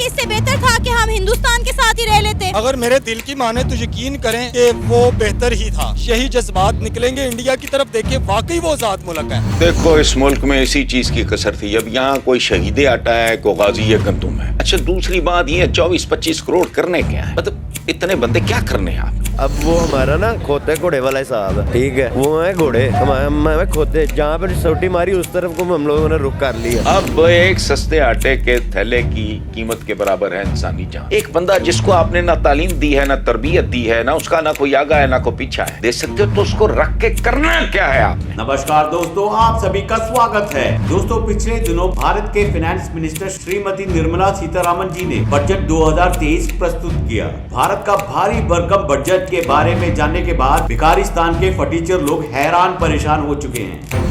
इससे बेहतर था कि हम हिंदुस्तान के साथ ही रह लेते। अगर मेरे दिल की माने तो यकीन करें कि वो बेहतर ही था। यही जज्बात निकलेंगे इंडिया की तरफ, देखे वाकई वो आजाद मुल्क है। देखो इस मुल्क में इसी चीज की कसर थी। अब यहाँ कोई शहीदे आटा है, कोई गाजी है गंदुम है। अच्छा दूसरी बात ये 24-25 करोड़ करने क्या है, मतलब इतने बंदे क्या करने हैं आप? अब वो हमारा ना खोते घोड़े वाला हिसाब है, ठीक है, वो है घोड़े, हमारे खोते, जहाँ पर सोटी मारी उस तरफ को हम लोगों ने रुक कर लिया। अब एक सस्ते आटे के थैले की कीमत के बराबर है इंसानी जान। एक बंदा जिसको आपने ना तालीम दी है, ना तरबियत दी है, ना उसका ना कोई आगा है, ना कोई पीछा है, दे सकते हो तो उसको रख के करना क्या है आपने? नमस्कार दोस्तों, आप सभी का स्वागत है। दोस्तों पिछले दिनों भारत के फाइनेंस मिनिस्टर श्रीमती निर्मला सीतारमण जी ने बजट 2023 प्रस्तुत किया। भारत का भारी भरकम बजट के बारे में जानने के बाद भिखारिस्तान के फटीचर लोग हैरान परेशान हो चुके हैं।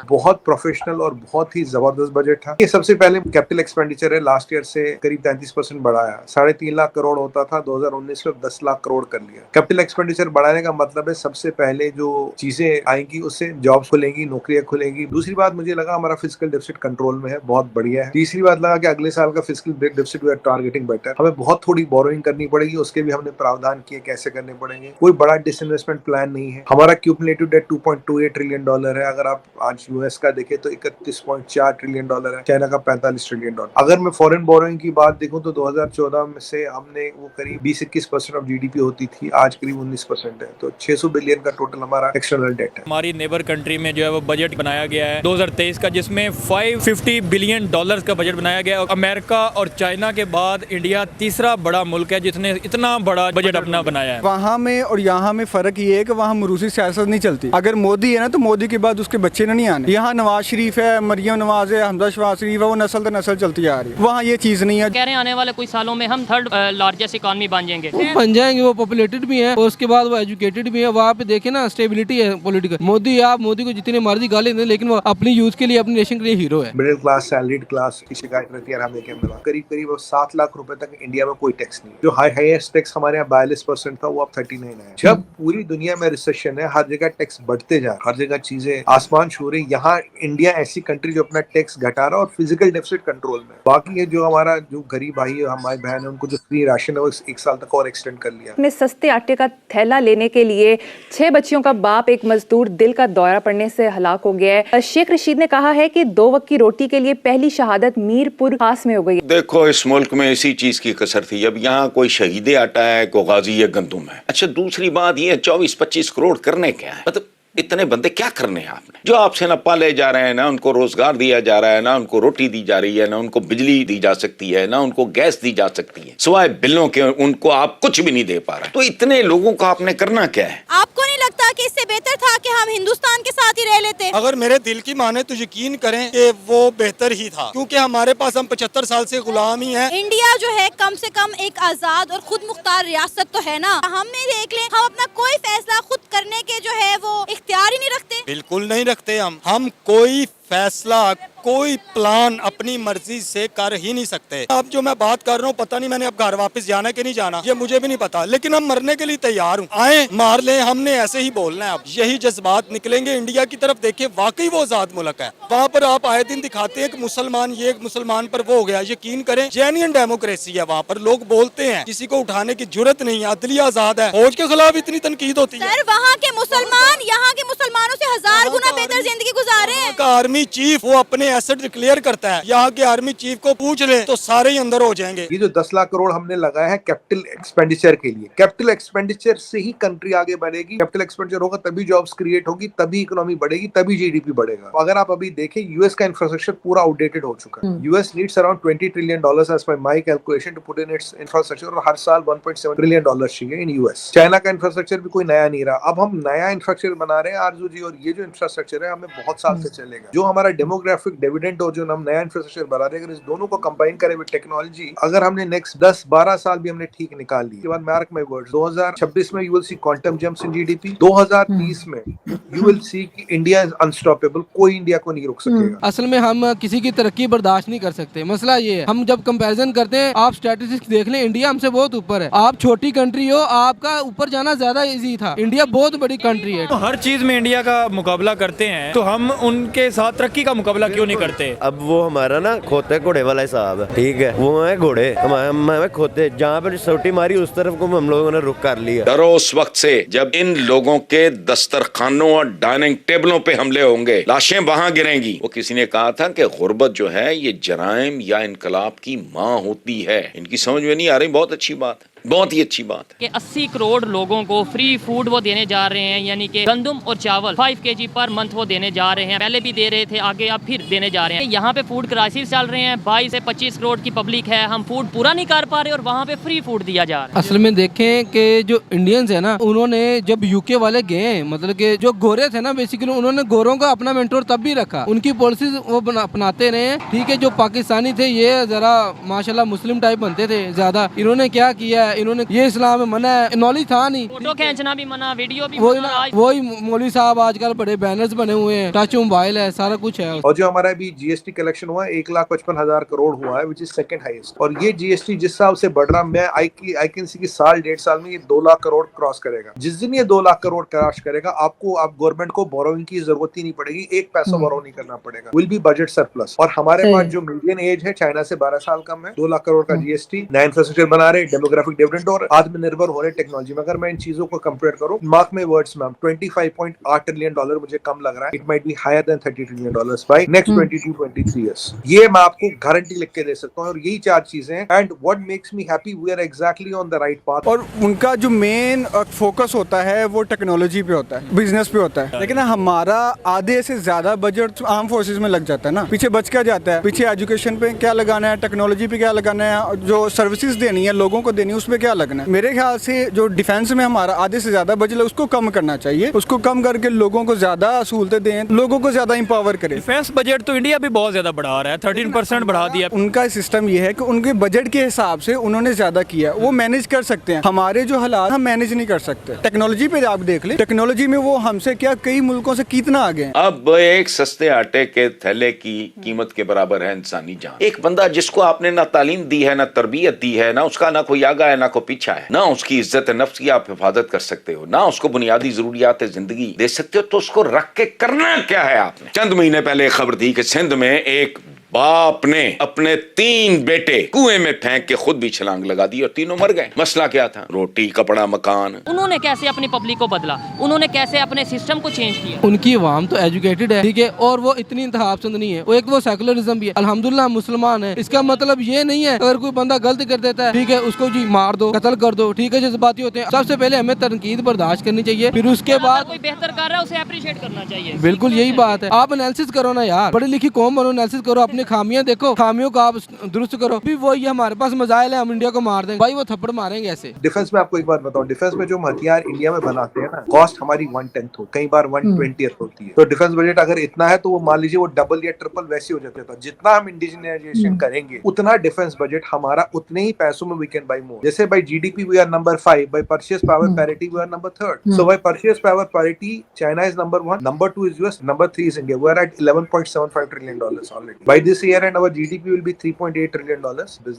बहुत प्रोफेशनल और बहुत ही जबरदस्त बजट था। ये सबसे पहले कैपिटल एक्सपेंडिचर है, लास्ट ईयर से करीब 33% बढ़ाया। 3.5 लाख करोड़ होता था 2019 में, 10 लाख करोड़ कर लिया। कैपिटल एक्सपेंडिचर बढ़ाने का मतलब है सबसे पहले जो चीजें आएंगी उससे जॉब्स खुलेंगी, नौकरियां खुलेंगी। दूसरी बात मुझे लगा हमारा फिजिकल डेफिसिट कंट्रोल में है, बहुत बढ़िया है। तीसरी बात लगा कि अगले साल का physical deficit we are targeting better. हमें बहुत थोड़ी बोरोइंग करनी पड़ेगी, उसके भी हमने प्रावधान किए कैसे करने पड़ेंगे। कोई बड़ा डिसइन्वेस्टमेंट प्लान नहीं है। हमारा क्यूमुलेटिव डेट $2.28 ट्रिलियन है। अगर आप आज यूएस का देखें तो $31.4 ट्रिलियन है, चाइना का $45 ट्रिलियन। अगर मैं फॉरेन बोरोइंग की बात देखूं तो 2014 में से हमने वो करीब 20-21% ऑफ जीडीपी होती थी, आज करीब 19% है। तो 600 बिलियन का टोटल हमारा एक्सटर्नल डेट है। हमारी नेबर कंट्री में जो है वो बजट बनाया गया है 2023 का, जिसमें $550 बिलियन का बजट बनाया गया है। अमेरिका और चाइना के बाद इंडिया तीसरा बड़ा मुल्क है जिसने इतना बड़ा बजट अपना बनाया है। वहाँ में और यहाँ में फर्क ये है कि वहाँ मरूसी सियासत नहीं चलती। अगर मोदी है ना तो मोदी के बाद उसके बच्चे नहीं आने। यहाँ नवाज शरीफ है, मरियम नवाज है, हमजा शहबाज शरीफ है, वो नस्ल दर नस्ल चलती आ रही है। वहाँ ये चीज नहीं है। कह रहे हैं आने वाले कुछ सालों में हम थर्ड लार्जेस्ट इकोनॉमी बन जाएंगे। बन जाएंगे, वो पॉपुलेटेड भी है और उसके बाद वो एजुकेटेड भी है। वहाँ पे देखे ना स्टेबिलिटी है पॉलिटिकल। मोदी को जितने मर्जी गाली दें लेकिन वो अपनी यूथ के लिए, अपनी नेशन के लिए हीरो है। मिडिल क्लास, सैलरीड क्लास की शिकायत रहती है। हम देखें करीब 7 लाख रुपए तक इंडिया में कोई टैक्स नहीं। जो हाईएस्ट टैक्स हमारे यहाँ 42% था, वो अब 39 है। जब पूरी दुनिया में रिसेशन है, हर जगह टैक्स बढ़ते जा रहे, हर जगह चीजें आसमान छू रही, यहाँ इंडिया ऐसी कंट्री जो अपना टैक्स घटा रहा है और फिजिकल डेफिसिट कंट्रोल में। बाकी ये जो हमारा जो गरीब भाई है, हमारी बहन है, उनको जो फ्री राशन है वो 1 साल तक और एक्सटेंड कर लिया। अपने सस्ते आटे का थैला लेने के लिए 6 बच्चियों का बाप एक मजदूर दिल का दौरा पड़ने से हलाक हो गया है। शेख रशीद ने कहा है कि 2 वक्त की रोटी के लिए पहली शहादत मीरपुर खास में हो गई। देखो इस मुल्क में इसी चीज की कसर थी। अब यहाँ कोई शहीदे आटा है, कोई गाजी है गंदुम है। अच्छा दूसरी बात ये 24-25 करोड़ करने क्या है, मतलब इतने बंदे क्या करने हैं आपने? जो आपसे ना पाले जा रहे हैं, ना उनको रोजगार दिया जा रहा है, ना उनको रोटी दी जा रही है, ना उनको बिजली दी जा सकती है, ना उनको गैस दी जा सकती है, सिवाय बिलों के उनको आप कुछ भी नहीं दे पा रहे। तो इतने लोगों को आपने करना क्या है? आपको नहीं लगता कि इससे बेहतर था कि हम हिंदुस्तान के साथ ही रह लेते? अगर मेरे दिल की माने तो यकीन करें कि वो बेहतर ही था, क्योंकि हमारे पास हम 75 साल से गुलाम ही हैं। इंडिया जो है कम से कम एक आजाद और खुद मुख्तार रियासत तो है ना। हमने देख लें, हम अपना कोई फैसला खुद करने के जो है वो इख्तियार ही नहीं रखते। बिल्कुल नहीं रखते। हम कोई फैसला, कोई प्लान अपनी मर्जी से कर ही नहीं सकते। अब जो मैं बात कर रहा हूँ, पता नहीं मैंने अब घर वापस जाना कि नहीं जाना, ये मुझे भी नहीं पता, लेकिन हम मरने के लिए तैयार हूँ। आए मार ले, हमने ऐसे ही बोलना है। अब यही जज्बात निकलेंगे इंडिया की तरफ, देखे वाकई वो आजाद मुल्क है। वहाँ पर आप आए दिन दिखाते हैं कि मुसलमान ये, मुसलमान पर वो हो गया। यकीन करें जेन्युइन डेमोक्रेसी है वहाँ पर। लोग बोलते हैं, किसी को उठाने की जरूरत नहीं है, अदलिया आजाद है। फौज के खिलाफ इतनी तनकीद होती है। सर वहाँ के मुसलमान यहाँ के मुसलमानों से 1000 गुना बेहतर जिंदगी गुजारे हैं। आर्मी चीफ वो अपने एसेट डिक्लेयर करता है, यहाँ के आर्मी चीफ को पूछ ले तो सारे ही अंदर हो जाएंगे। ये जो 10 लाख करोड़ हमने लगाया है कैपिटल एक्सपेंडिचर के लिए, कैपिटल एक्सपेंडिचर से ही कंट्री आगे बढ़ेगी। कैपिटल एक्सपेंडिचर होगा तभी जॉब्स क्रिएट होगी, तभी इकोनॉमी बढ़ेगी, तभी जीडीपी बढ़ेगा। अगर आप अभी देखें, यूएस का इंफ्रास्ट्रक्चर पूरा आउटडेटेड हो चुका है। US needs around $20 trillion as by my calculation to put in its infrastructure, और हर साल $1.7 ट्रिलियन चाहिए इन यूएस। चाइना का इंफ्रास्ट्रक्चर भी कोई नया नहीं रहा। अब हम नया इंफ्रास्ट्रक्चर बना रहे हैं आरजू जी, और ये जो इंफ्रास्ट्रक्चर है हमें बहुत साल से चलेगा। जो हमारा डेमोग्राफिक डिविडेंड और जो हम नया इंफ्रास्ट्रक्चर बना रहे हैं, अगर इस दोनों को कंबाइन करें विद टेक्नोलॉजी, अगर हमने नेक्स्ट 10-12 साल भी हमने ठीक निकाल ली, उसके बाद मार्क माय वर्ड्स 2026 में you will see quantum jumps in GDP, 2030 में यू विल सी कि इंडिया इज अनस्टॉपेबल, कोई इंडिया को नहीं रोक सकेगा। असल में हम किसी की तरक्की बर्दाश्त नहीं कर सकते। मसला ये है, हम जब कंपैरिजन करते हैं, आप स्टैटिस्टिक्स देख लें, इंडिया हमसे बहुत ऊपर है। आप छोटी कंट्री हो, आपका ऊपर जाना ज्यादा इजी था। इंडिया बहुत बड़ी कंट्री है। तो हर चीज में इंडिया का मुकाबला करते हैं, तो हम उनके साथ तरक्की का मुकाबला क्यों नहीं करते? अब वो हमारा ना खोते घोड़े वाला हिसाब है, ठीक है, वो है घोड़े, हमें खोते, जहाँ पे सोटी मारी उस तरफ को हम लोगों ने रुक कर लिया। डरो उस वक्त से जब इन लोगों के दस्तरखानों और डाइनिंग टेबलों पे हमले होंगे, लाशें वहां गिरेंगी। वो किसी ने कहा था कि गुर्बत जो है ये जराइम या इनकलाब की माँ होती है। इनकी समझ में नहीं आ रही। बहुत अच्छी बात है, बहुत ही अच्छी बात है कि 80 करोड़ लोगों को फ्री फूड वो देने जा रहे हैं, यानी कि गंदम और चावल 5 kg पर मंथ वो देने जा रहे हैं। पहले भी दे रहे थे, आगे अब फिर देने जा रहे हैं। यहाँ पे फूड क्राइसिस चल रहे हैं, 22 से 25 करोड़ की पब्लिक है, हम फूड पूरा नहीं कर पा रहे और वहाँ पे फ्री फूड दिया जा रहा है। असल में देखें कि जो इंडियंस है ना, उन्होंने जब यूके वाले गए, मतलब कि जो गोरे थे ना, बेसिकली उन्होंने गोरों का अपना मेंटोर तब भी रखा, उनकी पॉलिसीज वो अपनाते रहे, ठीक है। जो पाकिस्तानी थे ये जरा माशाल्लाह मुस्लिम टाइप बनते थे ज्यादा। इन्होंने क्या किया है, इन्होंने ये इस्लाम में मना है, नॉलेज था नहीं, फोटो खींचना भी मना, वीडियो भी वही मना। वही मौलवी साहब आजकल बड़े बैनर्स बने हुए हैं, टच मोबाइल है, सारा कुछ है। और जो हमारा अभी जीएसटी कलेक्शन हुआ 1,55,000 करोड़ हुआ है, विच इज सेकंड हाईएस्ट। और ये जीएसटी जिस हिसाब से बढ़ रहा, मैं आई कैन सी कि साल 1.5 साल में ये 2 लाख करोड़ क्रॉस करेगा। जिस दिन ये 2 लाख करोड़ क्रॉस करेगा, आपको आप गवर्नमेंट को बोरोइंग की जरूरत ही नहीं पड़ेगी, एक पैसा बोरो नहीं करना पड़ेगा, विल बी बजट सरप्लस। और हमारे पास जो मीडियन एज है चाइना से 12 साल कम है, 2 लाख करोड़ का जीएसटी, नया इंफ्रास्ट्रक्चर बना रहे, डेमोग्राफिक डिविडेंड और आत्मनिर्भर हो रहे टेक्नोलॉजी में। अगर मैं इन चीजों को कंपेयर करूं, mark my words ma'am, $25.8 trillion मुझे कम लग रहा है। It might be higher than $30 trillion by next 22-23 years. ये मैं आपको गारंटी लिख के दे सकता हूं। और यही 4 चीजें हैं, and what makes me happy, we are exactly on the right path. और उनका जो मेन फोकस होता है वो टेक्नोलॉजी पे होता है, बिजनेस पे होता है। लेकिन हमारा आधे से ज्यादा बजट आर्म फोर्सेज में लग जाता है ना, पीछे बच क्या जाता है, पीछे एजुकेशन पे क्या लगाना है, टेक्नोलॉजी पे क्या लगाना है, जो सर्विसेज देनी है लोगों को देनी है उसमें क्या लगना है। मेरे ख्याल से जो डिफेंस में हमारा आधे से ज्यादा बजट है उसको कम करना चाहिए, उसको कम करके लोगों को ज्यादा सहूलतें दें, लोगों को ज्यादा इंपावर करें। डिफेंस बजट तो इंडिया भी बहुत ज्यादा बढ़ा रहा है, 13% बढ़ा दिया। उनका सिस्टम ये है कि उनके बजट के हिसाब से उन्होंने ज्यादा किया, वो मैनेज कर सकते हैं। हमारे जो हालात हम मैनेज नहीं कर सकते। टेक्नोलॉजी पे आप देख ले, टेक्नोलॉजी में वो हमसे क्या कई मुल्कों से कितना आगे हैं। अब एक सस्ते आटे के थैले की कीमत के बराबर है इंसानी जान। एक बंदा जिसको आपने ना तालीम दी है, ना तरबियत दी है, ना उसका ना कोई आगा है, ना कोई पीछा है, ना उसकी इज्जत नफ्स की आप हिफाजत कर सकते हो, ना उसको बुनियादी जरूरियात जिंदगी दे सकते हो, तो उसको रख के करना क्या है आपने? चंद महीने पहले खबर थी कि सिंध में एक बाप ने अपने 3 बेटे कुएं में फेंक के खुद भी छलांग लगा दी और तीनों मर गए। मसला क्या था? रोटी, कपड़ा, मकान। उन्होंने कैसे अपनी पब्लिक को बदला, उन्होंने कैसे अपने सिस्टम को चेंज किया। उनकी अवाम तो एजुकेटेड है, ठीक है, और वो इतनी इंतहा पसंद नहीं है। वो एक वो सेकुलरिज्म भी है, अल्हम्दुलिल्लाह मुसलमान है। इसका मतलब ये नहीं है अगर कोई बंदा गलत कर देता है, ठीक है, उसको जी मार दो, कत्ल कर दो, ठीक है, जज्बाती होते हैं। सबसे पहले हमें तनकीद बर्दाश्त करनी चाहिए, फिर उसके बाद कोई बेहतर कर रहा है उसे अप्रिशिएट करना चाहिए। बिल्कुल यही बात है। आप एनालिसिस करो ना यार, पढ़ी लिखी कौम बनो, एनालिसिस करो, अपनी खामियां देखो, खामियों को आप दुरुस्त करो। भी वो ये हमारे पास मजाइल है, हम इंडिया को मार देंगे, भाई वो थप्पड़ मारेंगे ऐसे। डिफेंस में आपको एक बात बताऊं, डिफेंस में जो हम हथियार इंडिया में बनाते हैं ना, कॉस्ट हमारी 1/10 हो, कई बार 1/20 होती है। तो डिफेंस बजट अगर इतना है तो वो मान लीजिए वो डबल या ट्रिपल वैसे हो जाता था। जितना हम इंडिजिनाइजेशन करेंगे उतना डिफेंस बजट हमारा उतने ही पैसों में वी कैन बाय मोर। जैसे by GDP we are number 5, by purchase power parity we are number 3rd। So by purchase power parity China is number 1, number 2 is US, number 3 is India. We are at $11.75 trillion already. By this year end, our GDP will be $3.8 trillion.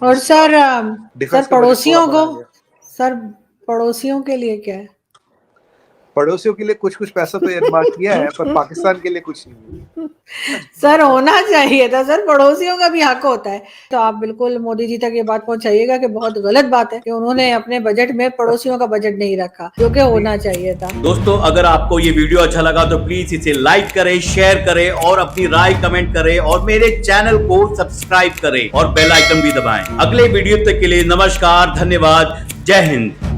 और sir पड़ोसियों के लिए क्या है? पड़ोसियों के लिए कुछ कुछ पैसा तो इर्मार्क किया है, पर पाकिस्तान के लिए कुछ नहीं। सर होना चाहिए था सर, पड़ोसियों का भी हक होता है। तो आप बिल्कुल मोदी जी तक ये बात पहुंचाइएगा कि बहुत गलत बात है कि उन्होंने अपने बजट में पड़ोसियों का बजट नहीं रखा, जो कि होना चाहिए था। दोस्तों, अगर आपको ये वीडियो अच्छा लगा तो प्लीज इसे लाइक करें, शेयर करें और अपनी राय कमेंट करें और मेरे चैनल को सब्सक्राइब करें और बेल आइकन भी दबाएं। अगले वीडियो तक के लिए नमस्कार, धन्यवाद, जय हिंद।